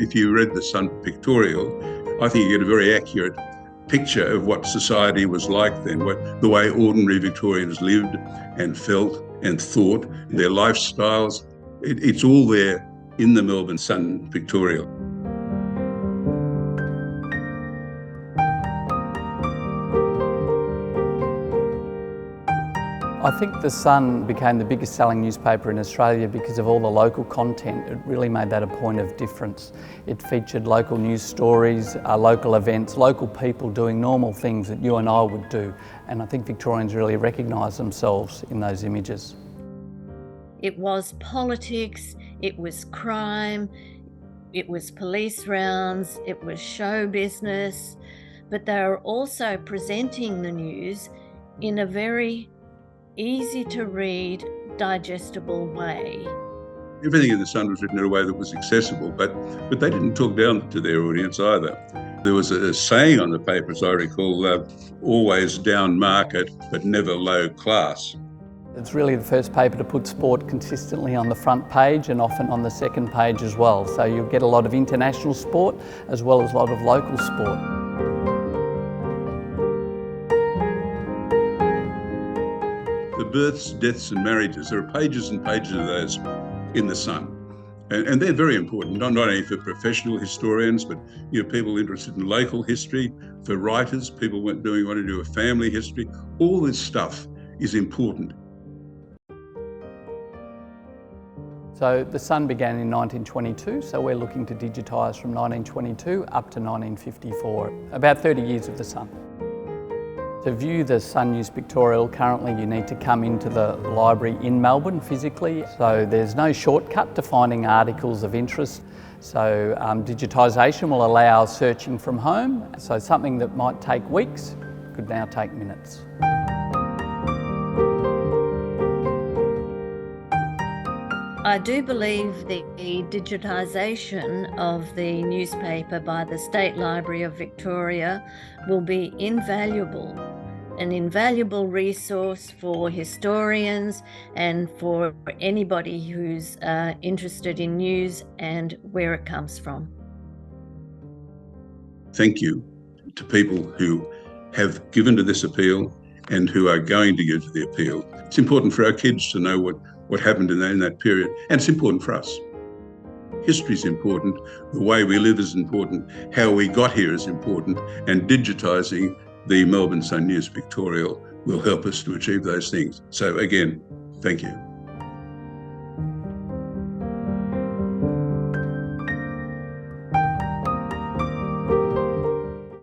if you read the Sun Pictorial, I think you get a very accurate picture of what society was like then, the way ordinary Victorians lived and felt and thought, their lifestyles. It's all there in the Melbourne Sun Pictorial. I think the Sun became the biggest selling newspaper in Australia because of all the local content. It really made that a point of difference. It featured local news stories, local events, local people doing normal things that you and I would do. And I think Victorians really recognised themselves in those images. It was politics, it was crime, it was police rounds, it was show business, but they were also presenting the news in a very easy to read, digestible way. Everything in the Sun was written in a way that was accessible, but they didn't talk down to their audience either. There was a saying on the paper, as I recall, always down market, but never low class. It's really the first paper to put sport consistently on the front page and often on the second page as well. So you'll get a lot of international sport as well as a lot of local sport. The births, deaths and marriages, there are pages and pages of those in the Sun. And they're very important, not only for professional historians, but people interested in local history, for writers, people want to do a family history. All this stuff is important. So the Sun began in 1922, so we're looking to digitise from 1922 up to 1954, about 30 years of the Sun. To view the Sun News-Pictorial, currently you need to come into the library in Melbourne physically, so there's no shortcut to finding articles of interest. So digitisation will allow searching from home, so something that might take weeks could now take minutes. I do believe the digitisation of the newspaper by the State Library of Victoria will be invaluable, an invaluable resource for historians and for anybody who's interested in news and where it comes from. Thank you to people who have given to this appeal and who are going to give to the appeal. It's important for our kids to know what happened in that period, and it's important for us. History is important, the way we live is important, how we got here is important, and digitising the Melbourne Sun News-Pictorial will help us to achieve those things. So again, thank you.